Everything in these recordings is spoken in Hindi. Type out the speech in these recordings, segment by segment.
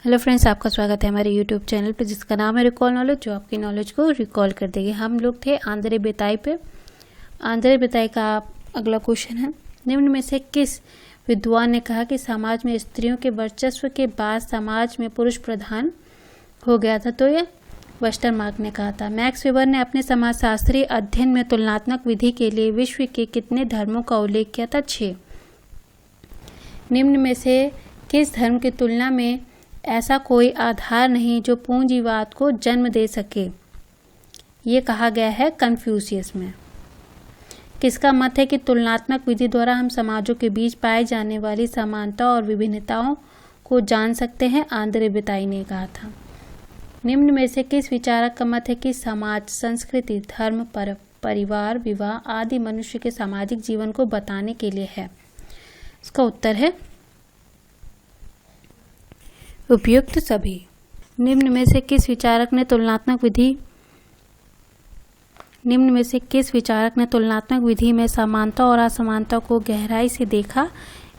हेलो फ्रेंड्स, आपका स्वागत है हमारे यूट्यूब चैनल पर जिसका नाम है रिकॉल नॉलेज, जो आपकी नॉलेज को रिकॉल कर देगी। हम लोग थे आंध्र बेताई पे। आंध्र बेताई का अगला क्वेश्चन है, निम्न में से किस विद्वान ने कहा कि समाज में स्त्रियों के वर्चस्व के बाद समाज में पुरुष प्रधान हो गया था? तो ये वेस्टरमार्क ने कहा था। मैक्स वेबर ने अपने समाजशास्त्रीय अध्ययन में तुलनात्मक विधि के लिए विश्व के कितने धर्मों का उल्लेख किया था? 6। निम्न में से किस धर्म की तुलना में ऐसा कोई आधार नहीं जो पूंजीवाद को जन्म दे सके? ये कहा गया है कन्फ्यूशियस में। किसका मत है कि तुलनात्मक विधि द्वारा हम समाजों के बीच पाए जाने वाली समानता और विभिन्नताओं को जान सकते हैं? आंद्रे बेताई ने कहा था। निम्न में से किस विचारक का मत है कि समाज, संस्कृति, धर्म, परिवार, विवाह आदि मनुष्य के सामाजिक जीवन को बताने के लिए है? इसका उत्तर है उपयुक्त सभी। निम्न में से किस विचारक ने तुलनात्मक विधि में समानता और असमानता को गहराई से देखा?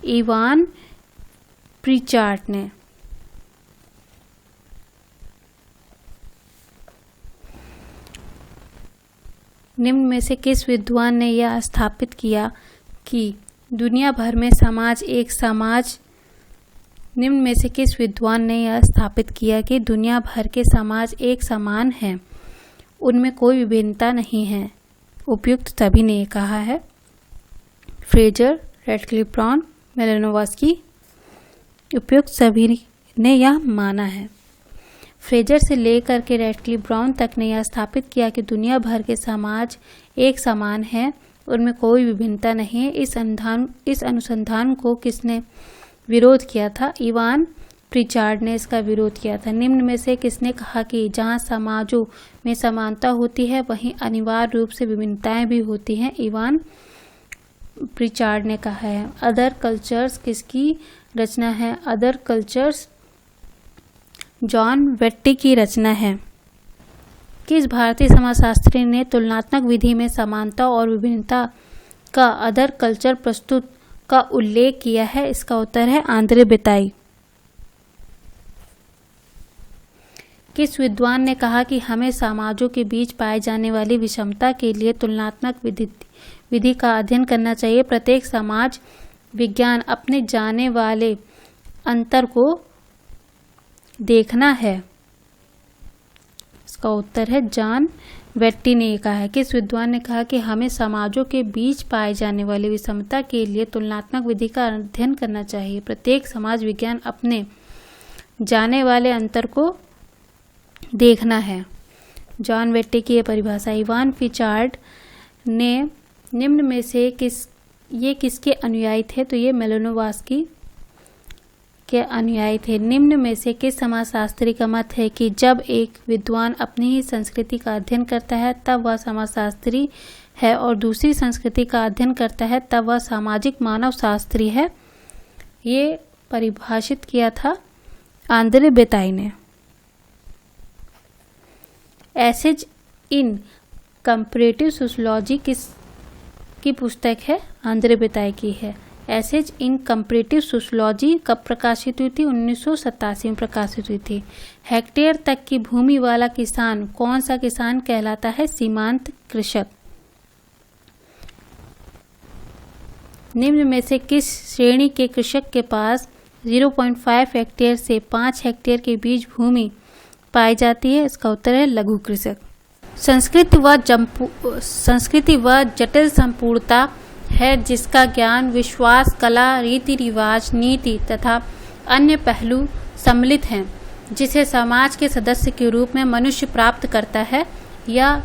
इवान प्रीचार्ड ने। निम्न में से किस विद्वान ने यह स्थापित किया कि दुनिया भर में समाज एक समाज निम्न में से किस विद्वान ने यह स्थापित किया कि दुनिया भर के समाज एक समान हैं, उनमें कोई विभिन्नता नहीं है? उपयुक्त सभी ने कहा है। Frazer, Radcliffe Brown, Malinowski. उपयुक्त सभी ने यह माना है। फ्रेजर से लेकर के रैडक्लिफ ब्राउन तक ने यह स्थापित किया कि दुनिया भर के समाज एक समान है, उनमें कोई विभिन्नता नहीं है। इस अनुसंधान को किसने विरोध किया था? इवान प्रीचार्ड ने इसका विरोध किया था। निम्न में से किसने कहा कि जहां समाजों में समानता होती है वहीं अनिवार्य रूप से विभिन्नताएं भी होती हैं? इवान प्रीचार्ड ने कहा है। अदर कल्चर्स किसकी रचना है? अदर कल्चर्स जॉन वेट्टी की रचना है। किस भारतीय समाजशास्त्री ने तुलनात्मक विधि में समानता और विभिन्नता का अदर कल्चर प्रस्तुत का उल्लेख किया है? इसका उत्तर है आंद्रे बेताई। किस विद्वान ने कहा कि हमें समाजों के बीच पाए जाने वाली विषमता के लिए तुलनात्मक विधि का अध्ययन करना चाहिए? प्रत्येक समाज विज्ञान अपने जाने वाले अंतर को देखना है। इसका उत्तर है जॉन वेट्टी ने कहा है। किस विद्वान ने कहा कि हमें समाजों के बीच पाए जाने वाली विषमता के लिए तुलनात्मक विधि का अध्ययन करना चाहिए? प्रत्येक समाज विज्ञान अपने जाने वाले अंतर को देखना है। जॉन वेट्टी की यह परिभाषा। इवान प्रीचार्ड ने निम्न में से किसके अनुयायी थे? तो ये मेलानोव्स्की के अनुयायी थे। निम्न में से किस समाजशास्त्री का मत है कि जब एक विद्वान अपनी ही संस्कृति का अध्ययन करता है तब वह समाजशास्त्री है और दूसरी संस्कृति का अध्ययन करता है तब वह सामाजिक मानवशास्त्री है? ये परिभाषित किया था आंद्रे बेताई ने। एसेज इन कंपैरेटिव सोशियोलॉजी किसकी पुस्तक है? आंद्रे बेताई की है। एसेज इन कंपैरेटिव सोशियोलॉजी कब प्रकाशित हुई थी? 1987 में प्रकाशित हुई थी। हेक्टेयर तक की भूमि वाला किसान कौन सा किसान कहलाता है? सीमांत कृषक। निम्न में से किस श्रेणी के कृषक के पास 0.5 हेक्टेयर से 5 हेक्टेयर के बीच भूमि पाई जाती है? इसका उत्तर है लघु कृषक। संस्कृति व जटिल संपूर्णता है जिसका ज्ञान, विश्वास, कला, रीति रिवाज, नीति तथा अन्य पहलू सम्मिलित हैं, जिसे समाज के सदस्य के रूप में मनुष्य प्राप्त करता है। यह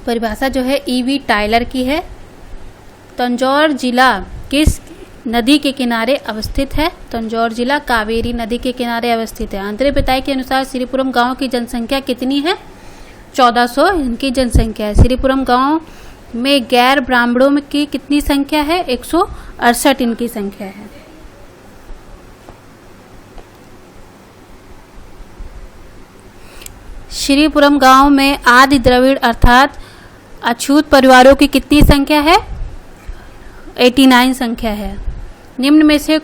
परिभाषा जो है ईवी टाइलर की है। तंजौर जिला किस नदी के किनारे अवस्थित है? तंजौर जिला कावेरी नदी के किनारे अवस्थित है। आंद्रे बेताई के अनुसार श्रीपुरम गांव की जनसंख्या कितनी है? 1400 इनकी जनसंख्या है। श्रीपुरम गांव में गैर ब्राह्मणों की कितनी संख्या है? 168 इनकी संख्या है। श्रीपुरम गांव में आदि द्रविड़ अर्थात अछूत परिवारों की कितनी संख्या है? 89 संख्या है। निम्न में से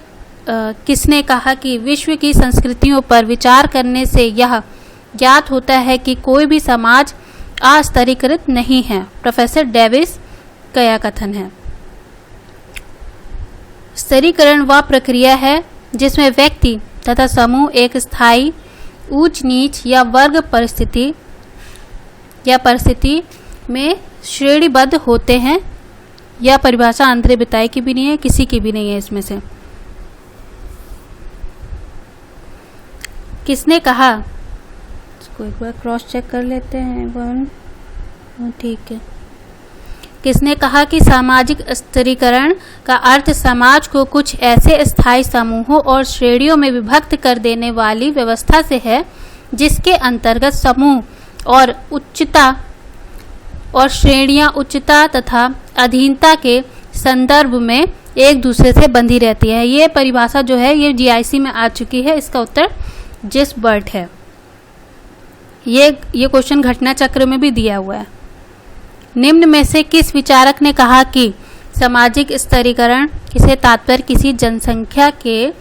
किसने कहा कि विश्व की संस्कृतियों पर विचार करने से यह ज्ञात होता है कि कोई भी समाज अस्तरीकृत नहीं है? प्रोफेसर डेविस का यह कथन है। स्तरीकरण वह प्रक्रिया है जिसमें व्यक्ति तथा समूह एक स्थायी ऊंच नीच या वर्ग परिस्थिति में श्रेणीबद्ध होते हैं। यह परिभाषा आंद्रे बिताई की भी नहीं है, किसी की भी नहीं है इसमें से। किसने कहा, इसको एक बार क्रॉस चेक कर लेते हैं, ठीक है। किसने कहा कि सामाजिक स्तरीकरण का अर्थ समाज को कुछ ऐसे स्थायी समूहों और श्रेणियों में विभक्त कर देने वाली व्यवस्था से है जिसके अंतर्गत समूह और उच्चता और श्रेणियां उच्चता तथा अधीनता के संदर्भ में एक दूसरे से बंधी रहती है। ये परिभाषा जो है ये जीआईसी में आ चुकी है। इसका उत्तर जिसबर्ट है। ये क्वेश्चन घटना चक्र में भी दिया हुआ है। निम्न में से किस विचारक ने कहा कि सामाजिक स्तरीकरण से तात्पर्य किसी जनसंख्या के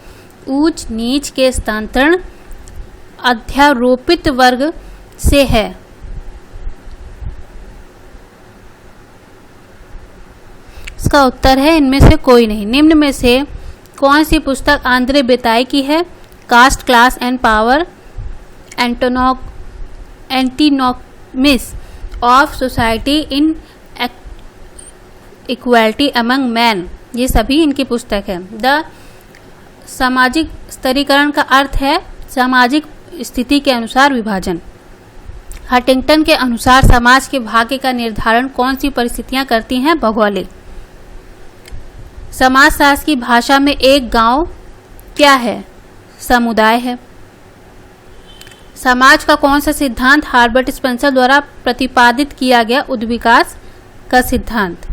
ऊंच नीच के स्थानांतरण अध्यारोपित वर्ग से है? इसका उत्तर है इनमें से कोई नहीं। निम्न में से कौन सी पुस्तक आंद्रे बिताई की है? Caste, class and power, antinomies of society inequality among men, ये सभी इनकी पुस्तक है। द सामाजिक स्तरीकरण का अर्थ है सामाजिक स्थिति के अनुसार विभाजन। हंटिंगटन के अनुसार समाज के भाग्य का निर्धारण कौन सी परिस्थितियां करती हैं? भौगोलिक। समाजशास्त्र की भाषा में एक गांव क्या है? समुदाय है। समाज का कौन सा सिद्धांत हार्बर्ट स्पेंसर द्वारा प्रतिपादित किया गया? उद्विकास का सिद्धांत।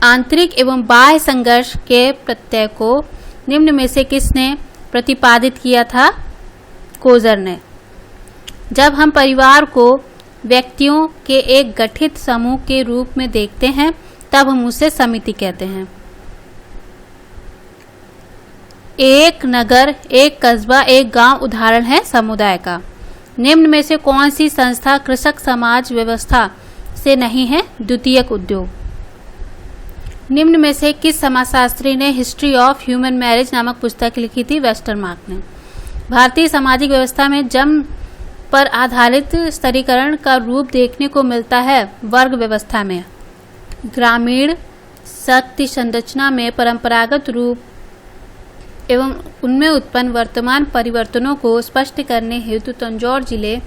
आंतरिक एवं बाह्य संघर्ष के प्रत्यय को निम्न में से किसने प्रतिपादित किया था? कोजर ने। जब हम परिवार को व्यक्तियों के एक गठित समूह के रूप में देखते हैं तब हम उसे समिति कहते हैं। एक नगर, एक कस्बा, एक गांव उदाहरण है समुदाय का। निम्न में से कौन सी संस्था कृषक समाज व्यवस्था से नहीं है? द्वितीयक उद्योग। निम्न में से किस समाजशास्त्री ने हिस्ट्री ऑफ ह्यूमन मैरिज नामक पुस्तक लिखी थी? वेस्टरमार्क ने। भारतीय सामाजिक व्यवस्था में जन्म पर आधारित स्तरीकरण का रूप देखने को मिलता है वर्ग व्यवस्था में। ग्रामीण शक्ति संरचना में परंपरागत रूप एवं उनमें उत्पन्न वर्तमान परिवर्तनों को स्पष्ट करने हेतु तंजौर जिले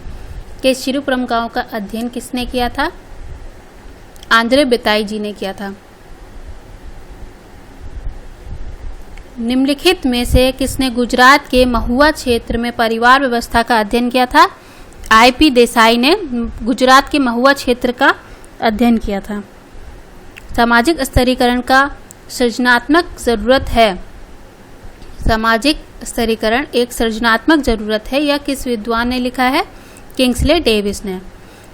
के शिरुपुरम गांव का अध्ययन किसने किया था? आंद्रे बिताई जी ने किया था। निम्नलिखित में से किसने गुजरात के महुआ क्षेत्र में परिवार व्यवस्था का अध्ययन किया था? आईपी देसाई ने गुजरात के महुआ क्षेत्र का अध्ययन किया था। सामाजिक स्तरीकरण का सृजनात्मक जरूरत है। सामाजिक स्तरीकरण एक सृजनात्मक जरूरत है, यह किस विद्वान ने लिखा है? किंग्सले डेविस ने।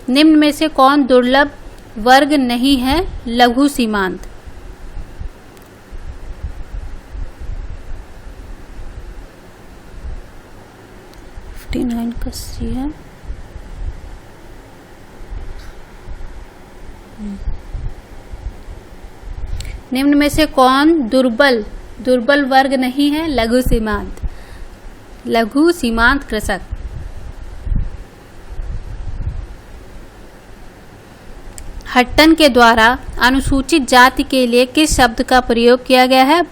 निम्न में से कौन दुर्लभ वर्ग नहीं है? लघु सीमांत। का सी है। निम्न में से कौन दुर्बल वर्ग नहीं है? लघु सीमांत कृषक। हट्टन के द्वारा अनुसूचित जाति के लिए किस शब्द का प्रयोग किया गया है?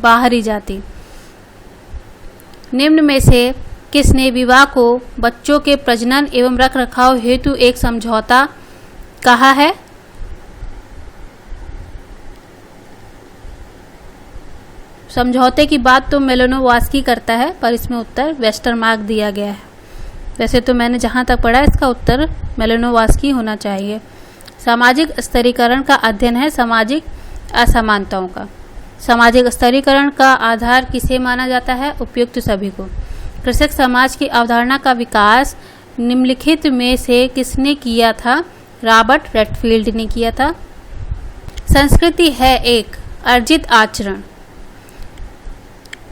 बाहरी जाति। निम्न में से किसने विवाह को बच्चों के प्रजनन एवं रखरखाव हेतु एक समझौता कहा है? समझौते की बात तो मेलोनोवास्की करता है, पर इसमें उत्तर वेस्टरमार्क दिया गया है। वैसे तो मैंने जहाँ तक पढ़ा इसका उत्तर मेलोनोवास्की होना चाहिए। सामाजिक स्तरीकरण का अध्ययन है सामाजिक असमानताओं का। सामाजिक स्तरीकरण का आधार किसे माना जाता है? उपयुक्त सभी को। कृषक समाज की अवधारणा का विकास निम्नलिखित में से किसने किया था? रॉबर्ट रेडफील्ड ने किया था। संस्कृति है एक अर्जित आचरण।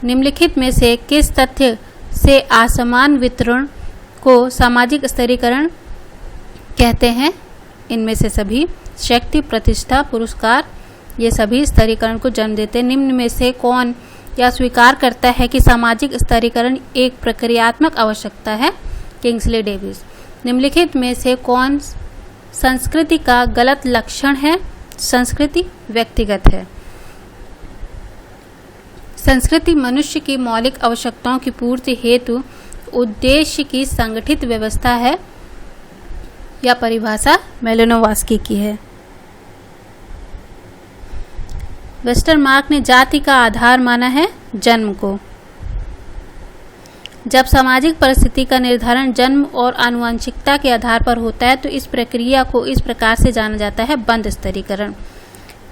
निम्नलिखित में से किस तथ्य से असमान वितरण को सामाजिक स्तरीकरण कहते हैं? इनमें से सभी शक्ति, प्रतिष्ठा, पुरस्कार ये सभी स्तरीकरण को जन्म देते हैं। निम्न में से कौन यह स्वीकार करता है कि सामाजिक स्तरीकरण एक प्रक्रियात्मक आवश्यकता है? Kingsley Davis. निम्नलिखित में से कौन संस्कृति का गलत लक्षण है? संस्कृति व्यक्तिगत है। संस्कृति मनुष्य की मौलिक आवश्यकताओं की पूर्ति हेतु उद्देश्य की संगठित व्यवस्था है। यह परिभाषा मेलिनोवस्की की है। वेस्टरमार्क ने जाति का आधार माना है जन्म को। जब सामाजिक परिस्थिति का निर्धारण जन्म और आनुवंशिकता के आधार पर होता है तो इस प्रक्रिया को इस प्रकार से जाना जाता है बंद स्तरीकरण।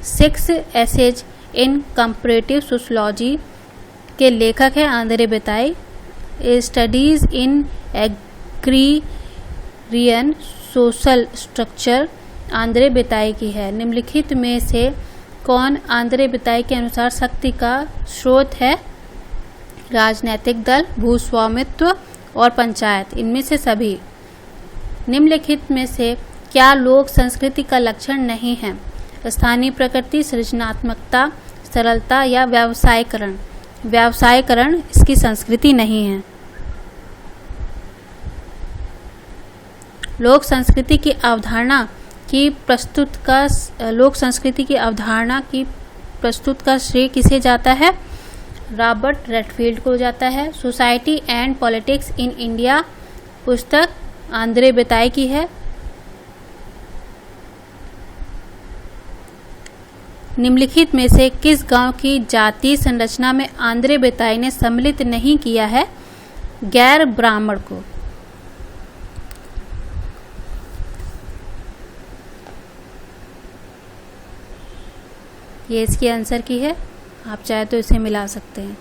6 एसेज इन कंपैरेटिव सोशियोलॉजी के लेखक हैं Andre Beteille. Studies in agrarian social structure Andre Beteille की है। निम्नलिखित में से कौन आंद्रे बेताई के अनुसार शक्ति का स्रोत है? राजनैतिक दल, भूस्वामित्व और पंचायत। इनमें से सभी निम्नलिखित में से क्या लोक संस्कृति का लक्षण नहीं है? स्थानीय प्रकृति, सृजनात्मकता, सरलता या व्यवसायीकरण? व्यवसायीकरण इसकी संस्कृति नहीं है। लोक संस्कृति की अवधारणा की प्रस्तुत का श्रेय किसे जाता है? रॉबर्ट रेडफील्ड को जाता है। Society and politics in India पुस्तक आंद्रे बेताई की है। निम्नलिखित में से किस गांव की जातीय संरचना में आंद्रे बेताई ने सम्मिलित नहीं किया है? गैर ब्राह्मण को। ये इसकी आंसर की है। आप चाहे तो इसे मिला सकते हैं।